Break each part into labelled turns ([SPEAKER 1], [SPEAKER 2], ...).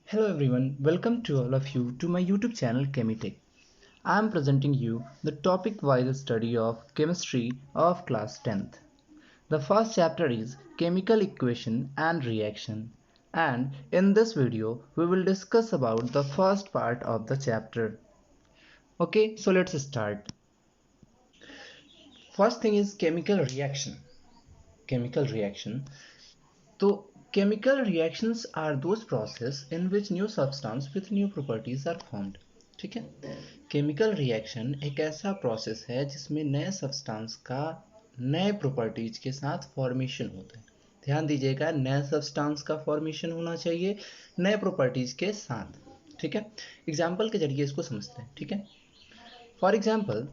[SPEAKER 1] Hello everyone, welcome to all of you to my YouTube channel Chemitech. I am presenting you the topic-wise study of chemistry of class 10th. The first chapter is chemical equation and reaction, and in this video we will discuss about the first part of the chapter. Okay, so let's start. First thing is chemical reaction. Chemical reaction. So chemical reactions are those process in which new substance with new properties are formed. ठीक है, chemical reaction एक ऐसा process है जिसमें नए substance का नए properties के साथ फॉर्मेशन होता है। ध्यान दीजिएगा, नए सब्सटेंस का फॉर्मेशन होना चाहिए नए प्रॉपर्टीज के साथ। ठीक है, एग्जांपल के जरिए इसको समझते हैं। ठीक है, for example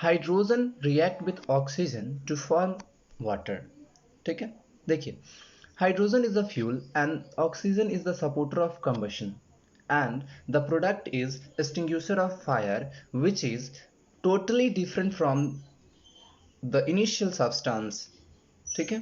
[SPEAKER 1] hydrogen react with oxygen to form water. ठीक है, देखिए, hydrogen is the fuel and oxygen is the supporter of combustion, and the product is extinguisher of fire, which is totally different from the initial substance. ठीक है,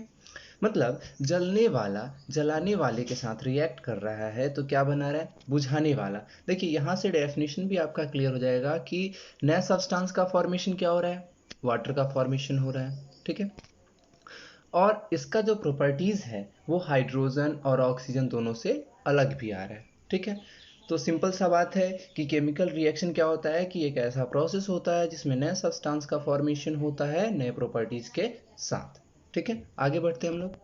[SPEAKER 1] मतलब जलने वाला जलाने वाले के साथ रिएक्ट कर रहा है तो क्या बना रहा है, बुझाने वाला। देखिए यहाँ से डेफिनेशन भी आपका क्लियर हो जाएगा कि नया सब्सटेंस का फॉर्मेशन क्या हो रहा है, वाटर का फॉर्मेशन हो रहा है। ठीक है, और इसका जो प्रॉपर्टीज है वो हाइड्रोजन और ऑक्सीजन दोनों से अलग भी आ रहा है। ठीक है, तो सिंपल सा बात है कि केमिकल रिएक्शन क्या होता है कि एक ऐसा प्रोसेस होता है जिसमें नए सब्सटेंस का फॉर्मेशन होता है नए प्रॉपर्टीज के साथ। ठीक है, आगे बढ़ते हैं हम लोग।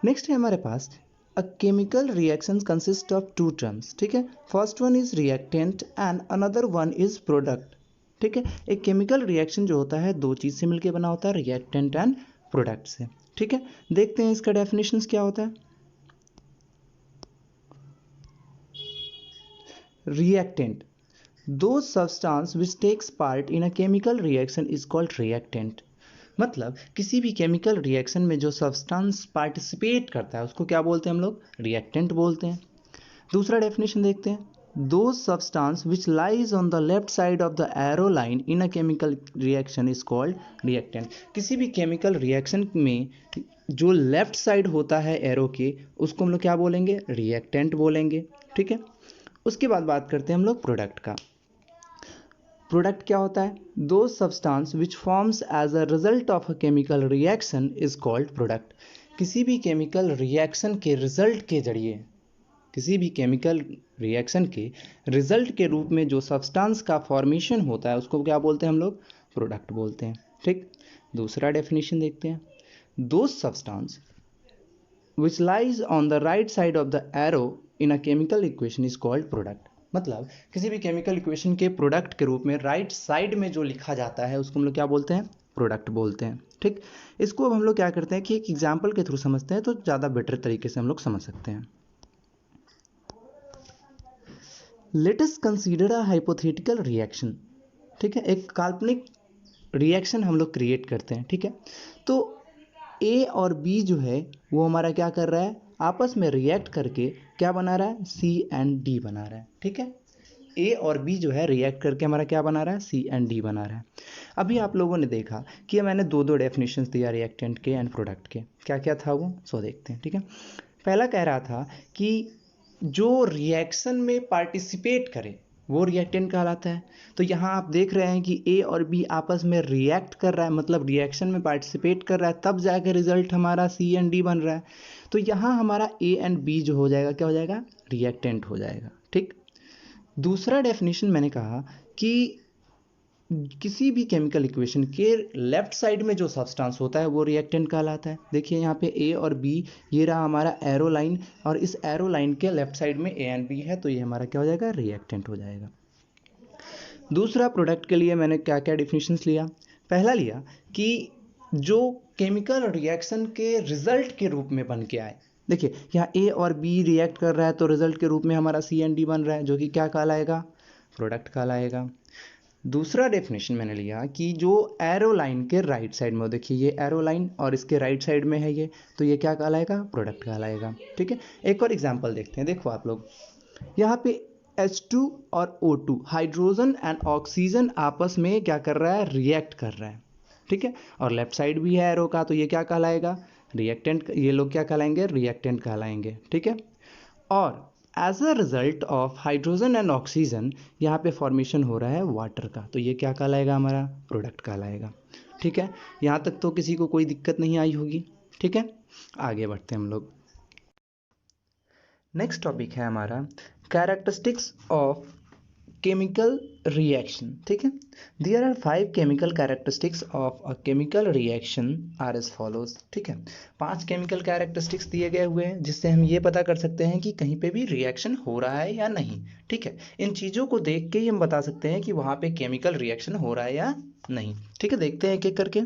[SPEAKER 1] नेक्स्ट है हमारे पास a chemical reaction consist of two terms. ठीक है, first one is reactant and another one is product. ठीक है, एक केमिकल रिएक्शन जो होता है दो चीज से मिलकर बना होता है, रिएक्टेंट एंड प्रोडक्ट से। ठीक है, देखते हैं इसका डेफिनेशंस क्या होता है। Reactant, the substance which takes part in a chemical reaction is called reactant. मतलब किसी भी केमिकल रिएक्शन में जो सब्सटेंस पार्टिसिपेट करता है उसको क्या बोलते हैं हम लोग, रिएक्टेंट बोलते हैं। दूसरा डेफिनेशन देखते हैं, those substance which lies on the left side of the arrow line in a chemical reaction is called reactant। किसी भी केमिकल रिएक्शन में जो लेफ्ट साइड होता है एरो के उसको हम लोग क्या बोलेंगे, रिएक्टेंट बोलेंगे। ठीक है, उसके बाद बात करते हैं हम लोग प्रोडक्ट का। प्रोडक्ट क्या होता है, the substance which forms as a result of a chemical reaction is called product. किसी भी केमिकल रिएक्शन के रिजल्ट के जरिए, किसी भी केमिकल रिएक्शन के रिजल्ट के रूप में जो सब्सटेंस का फॉर्मेशन होता है उसको क्या बोलते हैं हम लोग, प्रोडक्ट बोलते हैं। ठीक, दूसरा डेफिनेशन देखते हैं, दो substance which lies on the right side of the arrow in a chemical equation is called product. मतलब किसी भी केमिकल इक्वेशन के प्रोडक्ट के रूप में राइट साइड में जो लिखा जाता है उसको हम लोग क्या बोलते हैं, प्रोडक्ट बोलते हैं। ठीक, इसको अब हम लोग क्या करते हैं कि एक एग्जाम्पल के थ्रू समझते हैं तो ज़्यादा बेटर तरीके से हम लोग समझ सकते हैं। Let us consider a hypothetical reaction. ठीक है, एक काल्पनिक रिएक्शन हम लोग क्रिएट करते हैं। ठीक है, तो ए और बी जो है वो हमारा क्या कर रहा है, आपस में रिएक्ट करके क्या बना रहा है, सी एंड डी बना रहा है। ठीक है, ए और बी जो है रिएक्ट करके हमारा क्या बना रहा है, सी एंड डी बना रहा है। अभी आप लोगों ने देखा कि मैंने दो दो डेफिनेशंस दिया रिएक्टेंट के एंड प्रोडक्ट के, क्या क्या था वो सो देखते हैं। ठीक है, पहला कह रहा था कि जो रिएक्शन में पार्टिसिपेट करे वो रिएक्टेंट कहलाता है। तो यहाँ आप देख रहे हैं कि ए और बी आपस में रिएक्ट कर रहा है, मतलब रिएक्शन में पार्टिसिपेट कर रहा है, तब जाकर रिजल्ट हमारा सी एंड डी बन रहा है। तो यहाँ हमारा ए एंड बी जो हो जाएगा क्या हो जाएगा, रिएक्टेंट हो जाएगा। ठीक, दूसरा डेफिनेशन मैंने कहा कि किसी भी केमिकल इक्वेशन के लेफ्ट साइड में जो सब्सटेंस होता है वो रिएक्टेंट कहलाता है। देखिए यहाँ पे ए और बी, ये रहा हमारा एरो लाइन, और इस एरो लाइन के लेफ्ट साइड में ए एंड बी है, तो ये हमारा क्या हो जाएगा, रिएक्टेंट हो जाएगा। दूसरा प्रोडक्ट के लिए मैंने क्या क्या डिफिनेशंस लिया, पहला लिया कि जो केमिकल रिएक्शन के रिजल्ट के रूप में बन के आए। देखिए यहाँ ए और बी रिएक्ट कर रहा है तो रिजल्ट के रूप में हमारा सी एंड डी बन रहा है, जो कि क्या कहलाएगा, प्रोडक्ट कहलाएगा। दूसरा डेफिनेशन मैंने लिया कि जो एरो लाइन के राइट साइड में, देखिए ये एरो लाइन और इसके राइट साइड में है ये, तो ये क्या कहलाएगा, प्रोडक्ट कहलाएगा। ठीक है, एक और एग्जांपल देखते हैं। देखो आप लोग यहाँ पे H2 और O2 हाइड्रोजन एंड ऑक्सीजन आपस में क्या कर रहा है, रिएक्ट कर रहा है। ठीक है, और लेफ्ट साइड भी है एरो का, तो ये क्या कहलाएगा, रिएक्टेंट। ये लोग क्या कहलाएंगे, रिएक्टेंट कहलाएंगे। ठीक है, और as a result of hydrogen and oxygen यहाँ पे फॉर्मेशन हो रहा है वाटर का, तो ये क्या कहलाएगा, हमारा प्रोडक्ट कहलाएगा। ठीक है, यहाँ तक तो किसी को कोई दिक्कत नहीं आई होगी। ठीक है, आगे बढ़ते हैं हम लोग। नेक्स्ट टॉपिक है हमारा कैरेक्टरिस्टिक्स ऑफ केमिकल रिएक्शन। ठीक है, there are 5 chemical characteristics of a chemical reaction are as follows. ठीक है, 5 केमिकल कैरेक्टरिस्टिक्स दिए गए हुए हैं जिससे हम ये पता कर सकते हैं कि कहीं पे भी रिएक्शन हो रहा है या नहीं। ठीक है, इन चीज़ों को देख के ही हम बता सकते हैं कि वहाँ पे केमिकल रिएक्शन हो रहा है या नहीं। ठीक है, देखते हैं एक एक करके।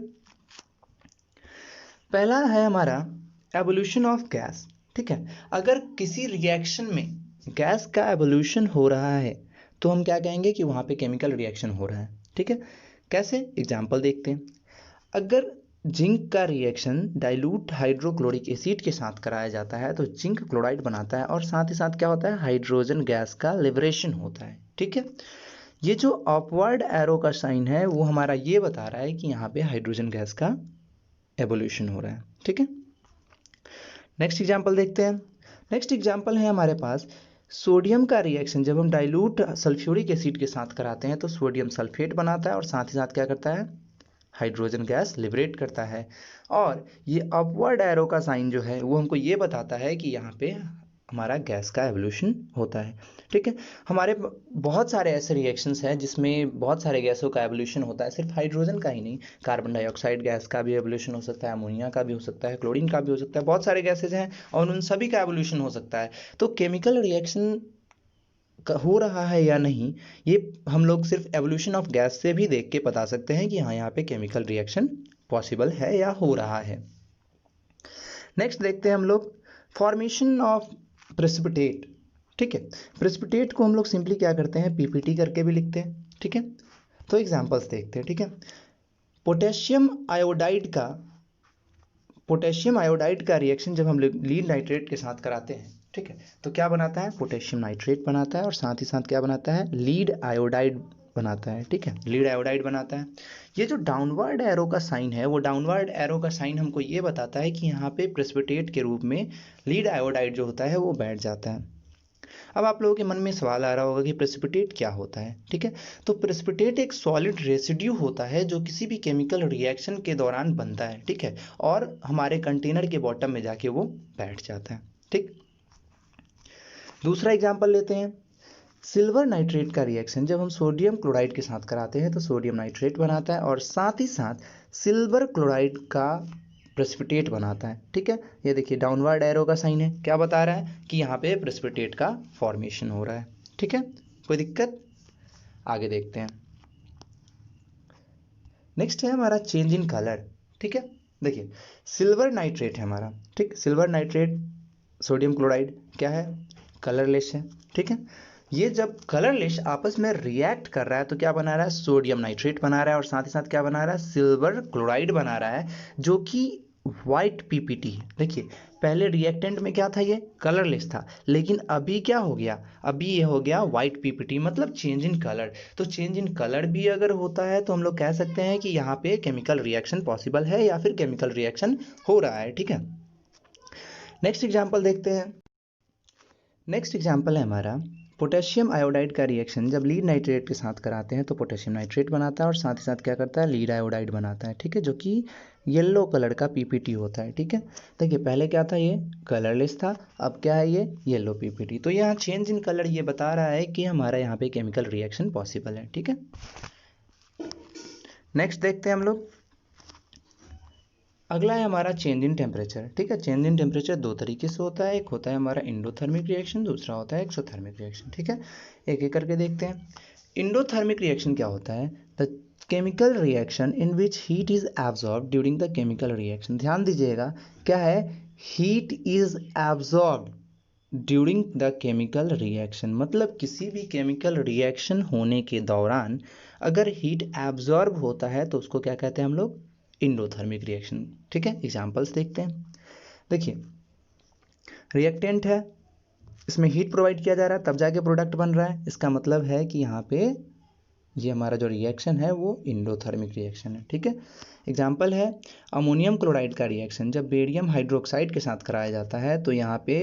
[SPEAKER 1] पहला है हमारा एवोल्यूशन ऑफ गैस। ठीक है, अगर किसी रिएक्शन में गैस का एवोल्यूशन हो रहा है तो हम क्या कहेंगे कि वहाँ पे केमिकल रिएक्शन हो रहा है। ठीक है, कैसे, एग्जाम्पल देखते हैं। अगर जिंक का रिएक्शन डाइल्यूट हाइड्रोक्लोरिक एसिड के साथ कराया जाता है तो जिंक क्लोराइड बनाता है और साथ ही साथ क्या होता है, हाइड्रोजन गैस का लिबरेशन होता है। ठीक है, ये जो अपवर्ड एरो का साइन है वो हमारा ये बता रहा है कि यहाँ पे हाइड्रोजन गैस का एवोल्यूशन हो रहा है। ठीक है, नेक्स्ट एग्जांपल देखते हैं। नेक्स्ट एग्जांपल है हमारे पास सोडियम का रिएक्शन जब हम डाइल्यूट सल्फ्यूरिक एसिड के साथ कराते हैं तो सोडियम सल्फेट बनाता है और साथ ही साथ क्या करता है, हाइड्रोजन गैस लिबरेट करता है। और ये अपवर्ड एरो का साइन जो है वो हमको ये बताता है कि यहाँ पे हमारा गैस का एवोल्यूशन होता है। ठीक है, हमारे बहुत सारे ऐसे रिएक्शंस हैं जिसमें बहुत सारे गैसों का एवोल्यूशन होता है, सिर्फ हाइड्रोजन का ही नहीं, कार्बन डाइऑक्साइड गैस का भी एवोल्यूशन हो सकता है, अमोनिया का भी हो सकता है, क्लोरीन का भी हो सकता है, बहुत सारे गैसेज हैं और उन सभी का एवोल्यूशन हो सकता है। तो केमिकल रिएक्शन हो रहा है या नहीं, ये हम लोग सिर्फ एवोल्यूशन ऑफ गैस से भी देख के बता सकते हैं कि हाँ यहाँ पे केमिकल रिएक्शन पॉसिबल है या हो रहा है। नेक्स्ट देखते हैं हम लोग फॉर्मेशन ऑफ प्रेसिपिटेट। ठीक है, प्रेसिपिटेट को हम लोग सिंपली क्या करते हैं, पीपीटी करके भी लिखते हैं। ठीक है, तो एग्जांपल्स देखते हैं। ठीक है, पोटेशियम आयोडाइड का रिएक्शन जब हम लीड नाइट्रेट के साथ कराते हैं, ठीक है, तो क्या बनाता है, पोटेशियम नाइट्रेट बनाता है और साथ ही साथ क्या बनाता है, लीड आयोडाइड बनाता है। ठीक है, लीड आयोडाइड बनाता है। ये जो डाउनवर्ड एरो का साइन है वो डाउनवर्ड एरो का साइन हमको ये बताता है कि यहाँ पे प्रेसिपिटेट के रूप में लीड आयोडाइड जो होता है वो बैठ जाता है। अब आप लोगों के मन में सवाल आ रहा होगा कि प्रेसिपिटेट क्या होता है। ठीक है, तो प्रेसिपिटेट एक सॉलिड रेसिड्यू होता है जो किसी भी केमिकल रिएक्शन के दौरान बनता है। ठीक है, और हमारे कंटेनर के बॉटम में जाके वो बैठ जाता है। ठीक, दूसरा एग्जांपल लेते हैं, सिल्वर नाइट्रेट का रिएक्शन जब हम सोडियम क्लोराइड के साथ कराते हैं तो सोडियम नाइट्रेट बनाता है और साथ ही साथ सिल्वर क्लोराइड का प्रेसिपिटेट बनाता है। ठीक है, ये देखिए डाउनवर्ड एरो का साइन है, क्या बता रहा है कि यहाँ पे प्रेसिपिटेट का फॉर्मेशन हो रहा है। ठीक है, कोई दिक्कत, आगे देखते हैं। नेक्स्ट है हमारा चेंज इन कलर। ठीक है, देखिए सिल्वर नाइट्रेट है हमारा, ठीक, सिल्वर नाइट्रेट सोडियम क्लोराइड क्या है, कलरलेस है। ठीक है, ये जब कलरलेस आपस में रिएक्ट कर रहा है तो क्या बना रहा है, सोडियम नाइट्रेट बना रहा है और साथ ही साथ क्या बना रहा है, सिल्वर क्लोराइड बना रहा है जो कि वाइट पीपीटी है। देखिए पहले रिएक्टेंट में क्या था, ये कलरलेस था, लेकिन अभी क्या हो गया, अभी ये हो गया वाइट पीपीटी, मतलब चेंज इन कलर। तो चेंज इन कलर भी अगर होता है तो हम लोग कह सकते हैं कि यहाँ पे केमिकल रिएक्शन पॉसिबल है या फिर केमिकल रिएक्शन हो रहा है। ठीक है, नेक्स्ट एग्जाम्पल देखते हैं। नेक्स्ट एग्जाम्पल है हमारा पोटेशियम आयोडाइड का रिएक्शन जब लीड नाइट्रेट के साथ कराते हैं तो पोटेशियम नाइट्रेट बनाता है और साथ ही साथ क्या करता है, लीड आयोडाइड बनाता है। ठीक है, जो कि येलो कलर का पीपीटी होता है। ठीक है, देखिए पहले क्या था, ये कलरलेस था, अब क्या है, ये येलो पीपीटी। तो यहाँ चेंज इन कलर ये बता रहा है कि हमारा यहाँ पे केमिकल रिएक्शन पॉसिबल है। ठीक है, नेक्स्ट देखते हैं हम लोग। अगला है हमारा चेंज इन टेम्परेचर। ठीक है, चेंज इन टेम्परेचर दो तरीके से होता है, एक होता है हमारा इंडोथर्मिक रिएक्शन, दूसरा होता है एक्सोथर्मिक रिएक्शन। ठीक है, एक एक करके देखते हैं। इंडोथर्मिक रिएक्शन क्या होता है, the chemical reaction in which heat is absorb during the chemical reaction. ध्यान दीजिएगा, क्या है, heat is absorb during the chemical reaction, मतलब किसी भी केमिकल रिएक्शन होने के दौरान अगर हीट एब्जॉर्ब होता है तो उसको क्या कहते हैं हम लोग, इंडोथर्मिक रिएक्शन। ठीक है, एग्जांपल्स देखते हैं। देखिए रिएक्टेंट है, इसमें हीट प्रोवाइड किया जा रहा है तब जाके प्रोडक्ट बन रहा है, इसका मतलब है कि यहाँ पे ये हमारा जो रिएक्शन है वो इंडोथर्मिक रिएक्शन है। ठीक है, एग्जांपल है अमोनियम क्लोराइड का रिएक्शन जब बेरियम हाइड्रोक्साइड के साथ कराया जाता है तो यहाँ पे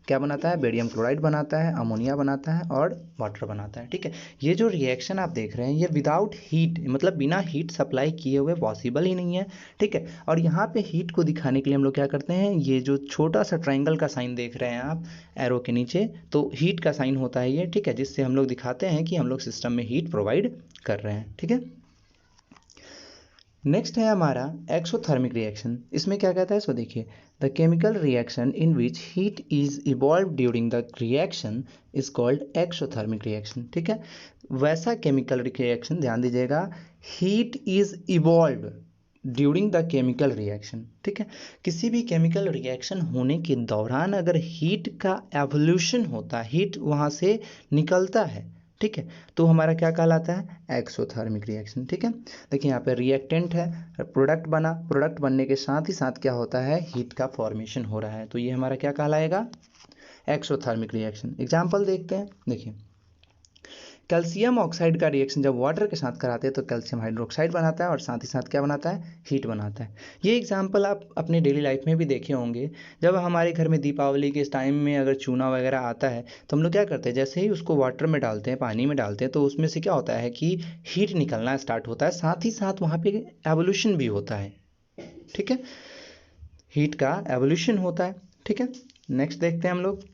[SPEAKER 1] क्या बनाता है, बेरियम क्लोराइड बनाता है, अमोनिया बनाता है और वाटर बनाता है। ठीक है, ये जो रिएक्शन आप देख रहे हैं ये विदाउट हीट, मतलब बिना हीट सप्लाई किए हुए पॉसिबल ही नहीं है। ठीक है, और यहाँ पे हीट को दिखाने के लिए हम लोग क्या करते हैं, ये जो छोटा सा ट्राइंगल का साइन देख रहे हैं आप एरो के नीचे, तो हीट का साइन होता है ये। ठीक है, जिससे हम लोग दिखाते हैं कि हम लोग सिस्टम में हीट प्रोवाइड कर रहे हैं। ठीक है, नेक्स्ट है हमारा एक्सोथर्मिक रिएक्शन। इसमें क्या कहता है, इसको देखिए, the chemical reaction in which heat is evolve during the reaction is called exothermic reaction. ठीक है, वैसा केमिकल रिएक्शन, ध्यान दीजिएगा, heat is evolve during the chemical reaction. ठीक है, किसी भी केमिकल रिएक्शन होने के दौरान अगर हीट का एवोल्यूशन होता है, हीट वहाँ से निकलता है, ठीक है, तो हमारा क्या कहलाता है, एक्सोथर्मिक रिएक्शन। ठीक है, देखिए यहाँ पे रिएक्टेंट है, प्रोडक्ट बना, प्रोडक्ट बनने के साथ ही साथ क्या होता है, हीट का फॉर्मेशन हो रहा है, तो ये हमारा क्या कहलाएगा, एक्सोथर्मिक रिएक्शन। एग्जाम्पल देखते हैं, देखिए कैल्शियम ऑक्साइड का रिएक्शन जब वाटर के साथ कराते हैं तो कैल्शियम हाइड्रोक्साइड बनाता है और साथ ही साथ क्या बनाता है, हीट बनाता है। ये एग्जाम्पल आप अपने डेली लाइफ में भी देखे होंगे। जब हमारे घर में दीपावली के टाइम में अगर चूना वगैरह आता है तो हम लोग क्या करते हैं, जैसे ही उसको वाटर में डालते हैं, पानी में डालते हैं, तो उसमें से क्या होता है कि हीट निकलना स्टार्ट होता है, साथ ही साथ वहाँ पे एवोल्यूशन भी होता है। ठीक है, हीट का एवोल्यूशन होता है। ठीक है, नेक्स्ट देखते हैं हम लोग,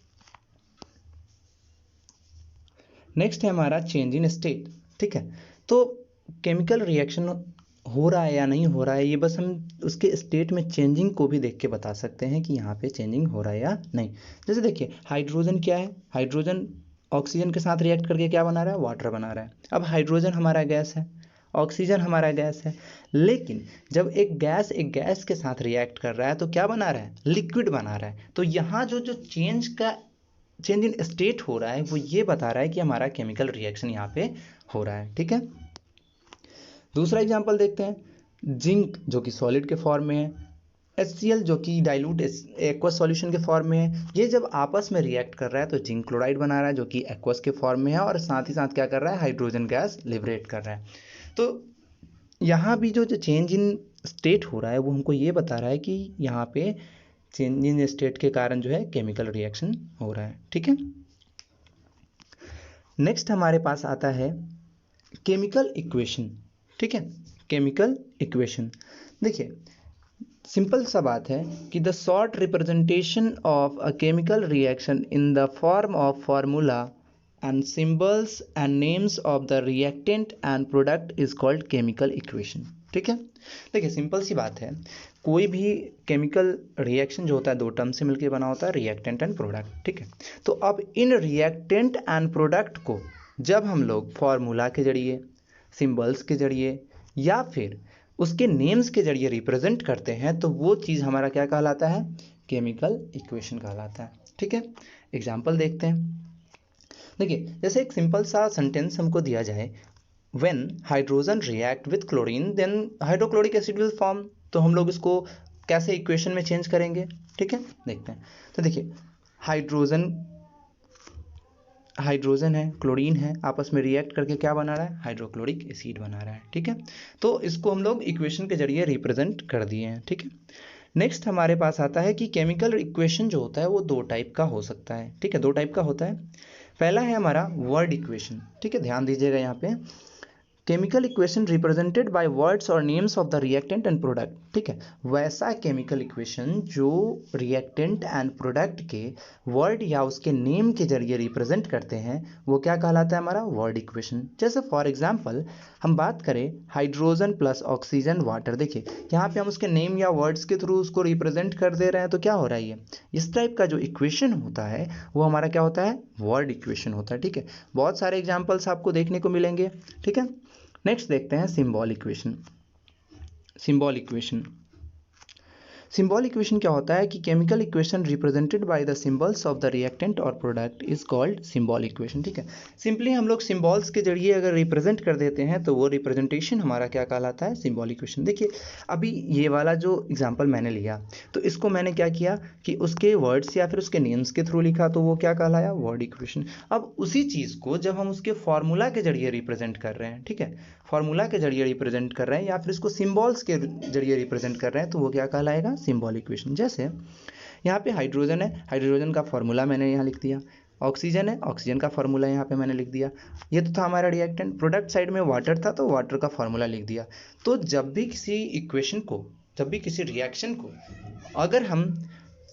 [SPEAKER 1] नेक्स्ट है हमारा चेंज इन स्टेट। ठीक है, तो केमिकल रिएक्शन हो रहा है या नहीं हो रहा है, ये बस हम उसके स्टेट में चेंजिंग को भी देख के बता सकते हैं कि यहाँ पे चेंजिंग हो रहा है या नहीं। जैसे देखिए हाइड्रोजन क्या है, हाइड्रोजन ऑक्सीजन के साथ रिएक्ट करके क्या बना रहा है, वाटर बना रहा है। अब हाइड्रोजन हमारा गैस है, ऑक्सीजन हमारा गैस है, लेकिन जब एक गैस के साथ रिएक्ट कर रहा है तो क्या बना रहा है, लिक्विड बना रहा है। तो यहाँ जो जो चेंज इन स्टेट हो रहा है वो ये बता रहा है कि हमारा केमिकल रिएक्शन यहाँ पे हो रहा है। ठीक है, दूसरा एग्जांपल देखते हैं, जिंक जो कि सॉलिड के फॉर्म में है, HCl जो कि डाइल्यूट एक्वस सॉल्यूशन के फॉर्म में है, ये जब आपस में रिएक्ट कर रहा है तो जिंक क्लोराइड बना रहा है जो कि एक्वस के फॉर्म में है, और साथ ही साथ क्या कर रहा है, हाइड्रोजन गैस लिबरेट कर रहा है। तो यहाँ भी जो चेंज इन स्टेट हो रहा है वो हमको ये बता रहा है कि यहाँ पे चेंज इन स्टेट के कारण जो है केमिकल रिएक्शन हो रहा है। ठीक है, नेक्स्ट हमारे पास आता है केमिकल इक्वेशन। ठीक है, केमिकल इक्वेशन देखिए सिंपल सा बात है कि the short representation of a chemical reaction in the form of formula and symbols and names of the reactant and product is called chemical equation. ठीक है, देखिए सिंपल सी बात है, कोई भी केमिकल रिएक्शन जो होता है दो टर्म से मिलकर बना होता है, रिएक्टेंट एंड प्रोडक्ट। ठीक है, तो अब इन रिएक्टेंट एंड प्रोडक्ट को जब हम लोग फॉर्मूला के जरिए, सिंबल्स के जरिए या फिर उसके नेम्स के जरिए रिप्रेजेंट करते हैं तो वो चीज़ हमारा क्या कहलाता है, केमिकल इक्वेशन कहलाता है। ठीक है, एग्जाम्पल देखते हैं, देखिए जैसे एक सिंपल सा सेंटेंस हमको दिया जाए, when hydrogen react with chlorine then hydrochloric acid will form, तो हम लोग इसको कैसे इक्वेशन में चेंज करेंगे। ठीक है, देखते हैं, तो देखिए हाइड्रोजन है, क्लोरीन है, आपस में रिएक्ट करके क्या बना रहा है, हाइड्रोक्लोरिक एसिड बना रहा है। ठीक है, तो इसको हम लोग इक्वेशन के जरिए रिप्रेजेंट कर दिए हैं। ठीक है, नेक्स्ट हमारे पास आता है कि केमिकल इक्वेशन जो होता है वो दो टाइप का हो सकता है। ठीक है, दो टाइप का होता है, पहला है हमारा वर्ड इक्वेशन। ठीक है, ध्यान दीजिएगा यहाँ पे, chemical equation represented by words और names of the reactant and product. ठीक है, वैसा केमिकल इक्वेशन जो रिएक्टेंट एंड प्रोडक्ट के वर्ड या उसके नेम के जरिए रिप्रेजेंट करते हैं वो क्या कहलाता है, हमारा वर्ड इक्वेशन। जैसे फॉर एग्जांपल हम बात करें हाइड्रोजन प्लस ऑक्सीजन वाटर, देखिए यहाँ पे हम उसके नेम या वर्ड्स के थ्रू उसको रिप्रेजेंट कर दे रहे हैं, तो क्या हो रहा है, ये इस टाइप का जो इक्वेशन होता है वो हमारा क्या होता है, वर्ड इक्वेशन होता है। ठीक है, बहुत सारे एग्जाम्पल्स आपको देखने को मिलेंगे। ठीक है, नेक्स्ट देखते हैं सिंबल इक्वेशन। सिंबल इक्वेशन क्या होता है कि chemical equation represented by the symbols of the reactant और product is called symbol equation. ठीक है, सिंपली हम लोग सिंबल्स के जरिए अगर रिप्रेजेंट कर देते हैं तो वो रिप्रेजेंटेशन हमारा क्या कहलाता है, सिंबल इक्वेशन। देखिए अभी ये वाला जो एग्जांपल मैंने लिया तो इसको मैंने क्या किया कि उसके वर्ड्स या फिर उसके नेम्स के थ्रू लिखा तो वो क्या कहलाया, वर्ड इक्वेशन। अब उसी चीज़ को जब हम उसके फॉर्मूला के जरिए रिप्रेजेंट कर रहे हैं, ठीक है, फॉर्मूला के जरिए रिप्रेजेंट कर रहे हैं या फिर इसको सिंबल्स के जरिए रिप्रेजेंट कर रहे हैं तो वो क्या कहलाएगा, सिंबल इक्वेशन। जैसे यहाँ पे हाइड्रोजन है, हाइड्रोजन का फॉर्मूला मैंने यहाँ लिख दिया, ऑक्सीजन है, ऑक्सीजन का फॉर्मूला यहाँ पे मैंने लिख दिया। ये तो था हमारा रिएक्टेंट। प्रोडक्ट साइड में वाटर था तो वाटर का फॉर्मूला लिख दिया। तो जब भी किसी इक्वेशन को, जब भी किसी रिएक्शन को अगर हम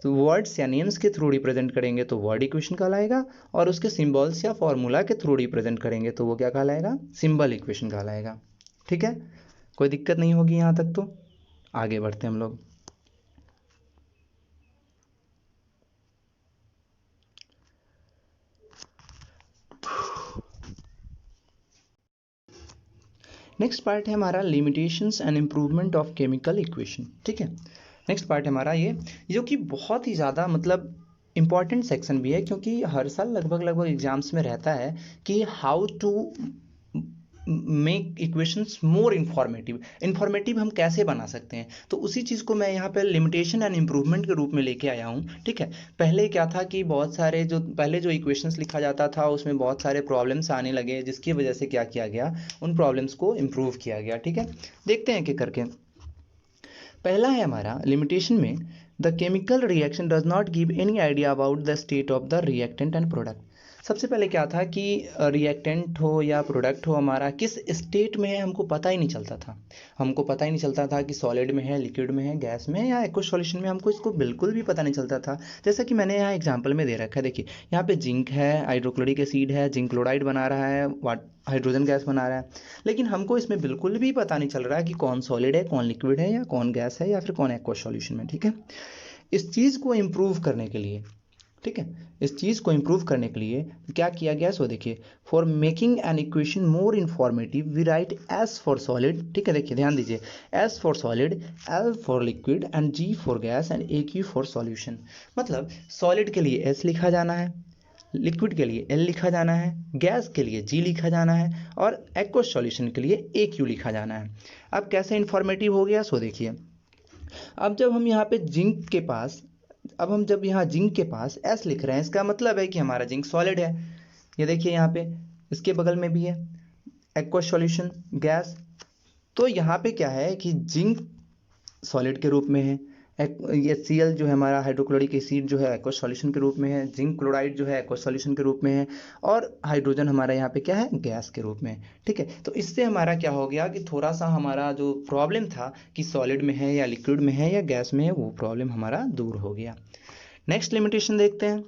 [SPEAKER 1] वर्ड्स या नेम्स के थ्रू रिप्रेजेंट करेंगे तो वर्ड इक्वेशन कहलाएगा, और उसके सिंबल्स या फॉर्मूला के थ्रू रिप्रेजेंट करेंगे तो वो क्या कहलाएगा, सिंबल इक्वेशन कहलाएगा। ठीक है, कोई दिक्कत नहीं होगी यहाँ तक। तो आगे बढ़ते हैं हम लोग। नेक्स्ट पार्ट है हमारा limitations and improvement of chemical equation. ठीक है, नेक्स्ट पार्ट है हमारा ये, जो कि बहुत ही ज़्यादा मतलब इम्पॉर्टेंट सेक्शन भी है, क्योंकि हर साल लगभग एग्जाम्स में रहता है कि how to make equations more informative हम कैसे बना सकते हैं। तो उसी चीज़ को मैं यहाँ पे लिमिटेशन एंड इम्प्रूवमेंट के रूप में लेके आया हूँ। ठीक है, पहले क्या था कि बहुत सारे पहले जो इक्वेशंस लिखा जाता था उसमें बहुत सारे प्रॉब्लम्स आने लगे, जिसकी वजह से क्या किया गया, उन प्रॉब्लम्स को इम्प्रूव किया गया। ठीक है, देखते हैं कि करके। पहला है हमारा लिमिटेशन में, the chemical reaction does not give any idea about the state of the reactant and product. सबसे पहले क्या था कि रिएक्टेंट हो या प्रोडक्ट हो हमारा किस स्टेट में है हमको पता ही नहीं चलता था। हमको पता ही नहीं चलता था कि सॉलिड में है, लिक्विड में है, गैस में है या एक्वस सॉल्यूशन में, हमको इसको बिल्कुल भी पता नहीं चलता था। जैसा कि मैंने यहाँ एग्जांपल में दे रखा है, देखिए यहाँ पे जिंक है, हाइड्रोक्लोरिक एसिड है, जिंक क्लोराइड बना रहा है, हाइड्रोजन गैस बना रहा है, लेकिन हमको इसमें बिल्कुल भी पता नहीं चल रहा है कि कौन सॉलिड है, कौन लिक्विड है, या कौन गैस है, या फिर कौन एक्वस सॉल्यूशन में। ठीक है, इस चीज़ को इम्प्रूव करने के लिए, ठीक है, इस चीज़ को इम्प्रूव करने के लिए क्या किया गया, सो देखिए, for making an equation more informative we write S for solid. ठीक है, देखिए ध्यान दीजिए, S for solid, L for liquid and G for gas and A Q for solution. मतलब सॉलिड के लिए एस लिखा जाना है, लिक्विड के लिए एल लिखा जाना है, गैस के लिए जी लिखा जाना है, और एक्वस सॉल्यूशन के लिए ए क्यू लिखा जाना है। अब कैसे इन्फॉर्मेटिव हो गया, सो देखिए, अब जब हम यहाँ पे जिंक के पास, अब हम जब यहाँ जिंक के पास एस लिख रहे हैं, इसका मतलब है कि हमारा जिंक सॉलिड है। ये देखिए यहाँ पे इसके बगल में भी है एक्वस सॉल्यूशन गैस। तो यहाँ पे क्या है कि जिंक सॉलिड के रूप में है, ये Cl जो है हमारा हाइड्रोक्लोरिक एसिड जो है एक्वस सॉल्यूशन के रूप में है, जिंक क्लोराइड जो है एक्वस सॉल्यूशन के रूप में है, और हाइड्रोजन हमारा यहाँ पे क्या है, गैस के रूप में। ठीक है, तो इससे हमारा क्या हो गया कि थोड़ा सा हमारा जो प्रॉब्लम था कि सॉलिड में है या लिक्विड में है या गैस में है, वो प्रॉब्लम हमारा दूर हो गया। नेक्स्ट लिमिटेशन देखते हैं।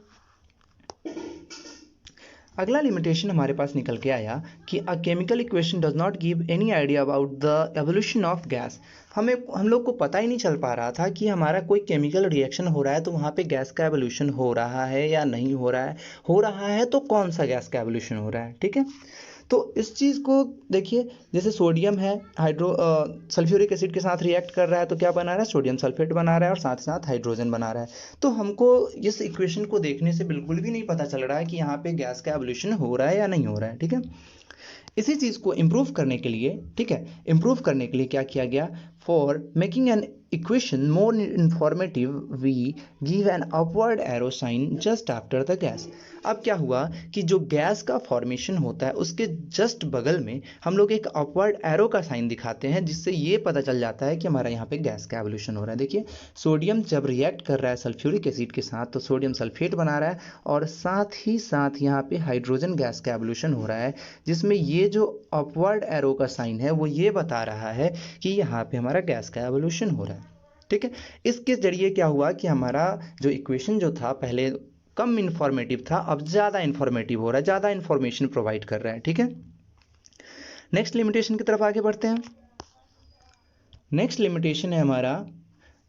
[SPEAKER 1] अगला लिमिटेशन हमारे पास निकल के आया कि अ chemical equation does not give any idea about the evolution of gas. हम लोग को पता ही नहीं चल पा रहा था कि हमारा कोई केमिकल रिएक्शन हो रहा है तो वहाँ पे गैस का एवोल्यूशन हो रहा है या नहीं हो रहा है, हो रहा है तो कौन सा गैस का एवोल्यूशन हो रहा है। ठीक है, तो इस चीज़ को देखिए, जैसे सोडियम है, सल्फ्यूरिक एसिड के साथ रिएक्ट कर रहा है तो क्या बना रहा है, सोडियम सल्फेट बना रहा है, और साथ साथ हाइड्रोजन बना रहा है। तो हमको इस इक्वेशन को देखने से बिल्कुल भी नहीं पता चल रहा है कि यहाँ पे गैस का एवोल्यूशन हो रहा है या नहीं हो रहा है। ठीक है, इसी चीज़ को इम्प्रूव करने के लिए, ठीक है, इम्प्रूव करने के लिए क्या किया गया, for making an equation more informative we give an upward arrow sign just after the gas. अब क्या हुआ कि जो गैस का फॉर्मेशन होता है उसके जस्ट बगल में हम लोग एक अपवर्ड एरो का साइन दिखाते हैं, जिससे ये पता चल जाता है कि हमारा यहाँ पे गैस का एवोल्यूशन हो रहा है। देखिए, सोडियम जब रिएक्ट कर रहा है सल्फ्यूरिक एसिड के साथ तो सोडियम सल्फेट बना रहा है, और साथ ही साथ यहाँ पे हाइड्रोजन गैस का एवोल्यूशन हो रहा है, जिसमें ये जो अपवर्ड एरो का साइन है वो ये बता रहा है कि यहाँ पे हमारा गैस का एवोल्यूशन हो रहा है। ठीक है, इसके जरिए क्या हुआ कि हमारा जो इक्वेशन जो था पहले कम इंफॉर्मेटिव था, अब ज़्यादा इंफॉर्मेटिव हो रहा है, ज़्यादा इंफॉर्मेशन प्रोवाइड कर रहा है। ठीक है, नेक्स्ट लिमिटेशन की तरफ आगे बढ़ते हैं। नेक्स्ट लिमिटेशन है हमारा,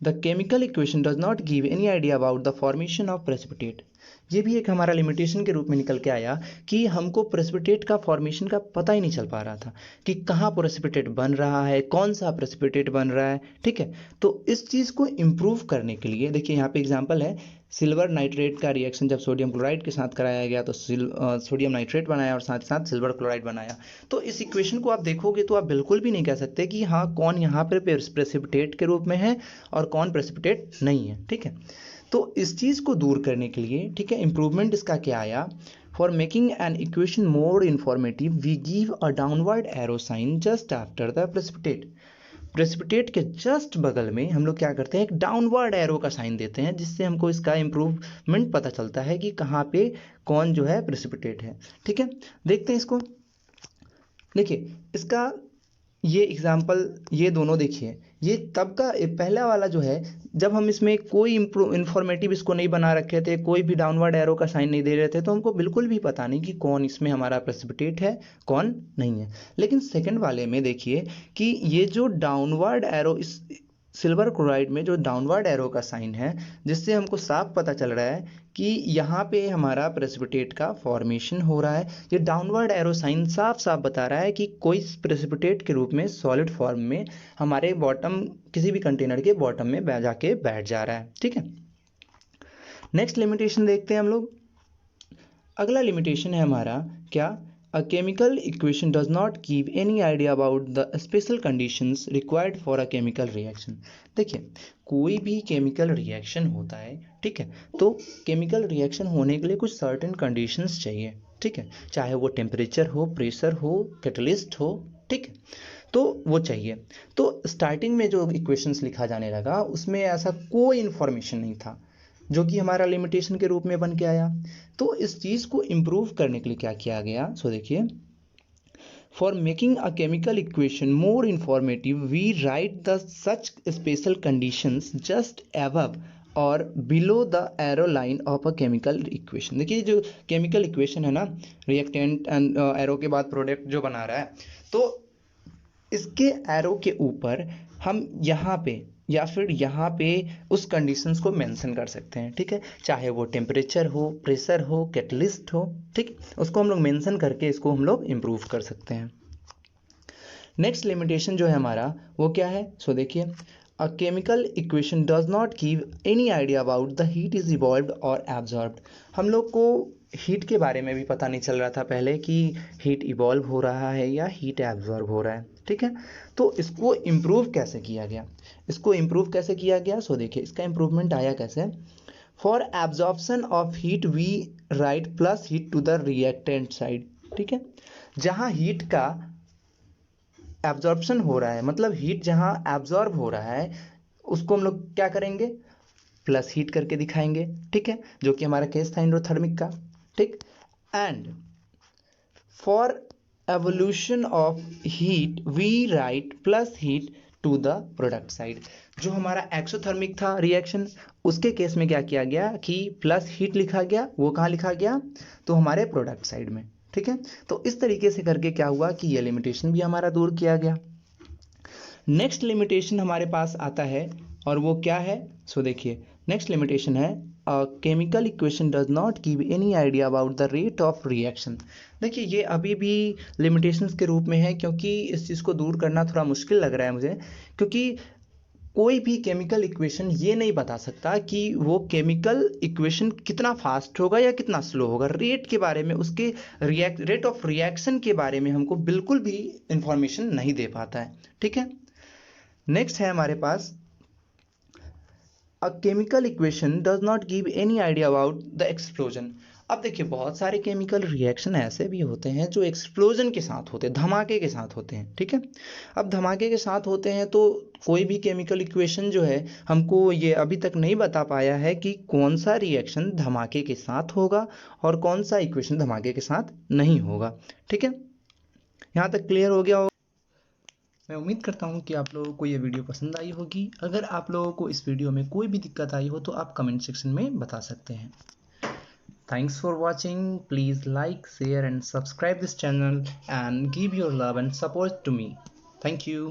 [SPEAKER 1] the chemical equation does not give any idea about the formation of precipitate. ये भी एक हमारा लिमिटेशन के रूप में निकल के आया कि हमको प्रेसिपिटेट का फॉर्मेशन का पता ही नहीं चल पा रहा था कि कहाँ प्रेसिपिटेट बन रहा है, कौन सा प्रेसिपिटेट बन रहा है। ठीक है, तो इस चीज़ को इम्प्रूव करने के लिए देखिए यहाँ पे एग्जांपल है, सिल्वर नाइट्रेट का रिएक्शन जब सोडियम क्लोराइड के साथ कराया गया तो सोडियम नाइट्रेट बनाया और साथ साथ सिल्वर क्लोराइड बनाया। तो इस इक्वेशन को आप देखोगे तो आप बिल्कुल भी नहीं कह सकते कि हाँ कौन यहाँ पर प्रेसिपिटेट के रूप में है और कौन प्रेसिपिटेट नहीं है। ठीक है, तो इस चीज़ को दूर करने के लिए, ठीक है, इम्प्रूवमेंट इसका क्या आया, for making an equation more informative we give a downward arrow sign just after the precipitate. Precipitate के जस्ट बगल में हम लोग क्या करते हैं, एक डाउनवर्ड एरो का साइन देते हैं, जिससे हमको इसका इम्प्रूवमेंट पता चलता है कि कहाँ पे कौन जो है प्रेसिपिटेट है। ठीक है, देखते हैं इसको। देखिए इसका ये एग्जाम्पल, ये दोनों देखिए, ये तब का पहला वाला जो है, जब हम इसमें कोई इंफॉर्मेटिव इसको नहीं बना रखे थे, कोई भी डाउनवर्ड एरो का साइन नहीं दे रहे थे, तो हमको बिल्कुल भी पता नहीं कि कौन इसमें हमारा प्रेसिपिटेट है कौन नहीं है। लेकिन सेकंड वाले में देखिए कि ये जो डाउनवर्ड एरो, इस सिल्वर क्लोराइड में जो डाउनवर्ड एरो का साइन है, जिससे हमको साफ पता चल रहा है कि यहाँ पे हमारा प्रेसिपिटेट का फॉर्मेशन हो रहा है। ये डाउनवर्ड एरो साइन साफ साफ बता रहा है कि कोई प्रेसिपिटेट के रूप में सॉलिड फॉर्म में हमारे बॉटम, किसी भी कंटेनर के बॉटम में जाके बैठ जा रहा है। ठीक है, नेक्स्ट लिमिटेशन देखते हैं हम लोग। अगला लिमिटेशन है हमारा क्या, A chemical equation does not give any idea about the special conditions required for a chemical reaction। देखिए कोई भी केमिकल रिएक्शन होता है, ठीक है, तो केमिकल रिएक्शन होने के लिए कुछ सर्टेन कंडीशंस चाहिए। ठीक है, चाहे वो टेम्परेचर हो, प्रेशर हो, कैटलिस्ट हो, ठीक है, तो वो चाहिए। तो स्टार्टिंग में जो इक्वेशंस लिखा जाने लगा उसमें ऐसा कोई इन्फॉर्मेशन नहीं था, जो कि हमारा लिमिटेशन के रूप में बन के आया। तो इस चीज़ को इम्प्रूव करने के लिए क्या किया गया, सो देखिए, for making a chemical equation more informative we write the such special conditions just above और below the arrow line of a chemical equation. देखिए जो केमिकल इक्वेशन है ना, रिएक्टेंट एंड एरो के बाद प्रोडक्ट जो बना रहा है, तो इसके एरो के ऊपर हम यहाँ पे या फिर यहाँ पे उस कंडीशंस को मेंशन कर सकते हैं। ठीक है, चाहे वो टेम्परेचर हो, प्रेशर हो, कैटलिस्ट हो, ठीक, उसको हम लोग मेंशन करके इसको हम लोग इम्प्रूव कर सकते हैं। नेक्स्ट लिमिटेशन जो है हमारा वो क्या है, सो देखिए, अ chemical equation does not give any idea about the heat is evolved और एब्जॉर्ब्ड। हम लोग को हीट के बारे में भी पता नहीं चल रहा था पहले कि हीट इवॉल्व हो रहा है या हीट एब्जॉर्ब हो रहा है। ठीक है, तो इसको इम्प्रूव कैसे किया गया, इसको इम्प्रूव कैसे किया गया, सो देखिए इसका इम्प्रूवमेंट आया कैसे। For absorption of heat we write plus heat to the reactant side. ठीक है, जहाँ हीट का एब्जॉर्प्शन हो रहा है, मतलब हीट जहाँ एब्जॉर्ब हो रहा है, उसको हम लोग क्या करेंगे, प्लस हीट करके दिखाएंगे। ठीक है, जो कि हमारा केस था एंडोथर्मिक का। ठीक, and for evolution of heat we write plus heat to the product side. जो हमारा एक्सोथर्मिक था रिएक्शन, उसके केस में क्या किया गया कि प्लस हीट लिखा गया, वो कहाँ लिखा गया, तो हमारे प्रोडक्ट साइड में। ठीक है, तो इस तरीके से करके क्या हुआ कि ये लिमिटेशन भी हमारा दूर किया गया। नेक्स्ट लिमिटेशन हमारे पास आता है और वो क्या है, सो देखिए नेक्स्ट लिमिटेशन है, chemical equation does not give any idea about the rate of reaction. देखिए ये अभी भी लिमिटेशंस के रूप में है, क्योंकि इस चीज़ को दूर करना थोड़ा मुश्किल लग रहा है मुझे, क्योंकि कोई भी केमिकल इक्वेशन ये नहीं बता सकता कि वो केमिकल इक्वेशन कितना फास्ट होगा या कितना स्लो होगा। रेट के बारे में, उसके रेट ऑफ रिएक्शन के बारे में हमको बिल्कुल भी इंफॉर्मेशन नहीं दे पाता है। ठीक है, नेक्स्ट है हमारे पास, a chemical equation does not give any idea about the explosion. अब देखिए बहुत सारे केमिकल रिएक्शन ऐसे भी होते हैं जो एक्सप्लोजन के साथ होते हैं, धमाके के साथ होते हैं। ठीक है, अब धमाके के साथ होते हैं तो कोई भी केमिकल इक्वेशन जो है हमको ये अभी तक नहीं बता पाया है कि कौन सा रिएक्शन धमाके के साथ होगा और कौन सा इक्वेशन धमाके के साथ नहीं होगा। ठीक है, यहाँ तक क्लियर हो गया होगा। मैं उम्मीद करता हूँ कि आप लोगों को ये वीडियो पसंद आई होगी। अगर आप लोगों को इस वीडियो में कोई भी दिक्कत आई हो तो आप कमेंट सेक्शन में बता सकते हैं। Thanks for watching. Please like, share and subscribe this channel and give your love and support to me. Thank you.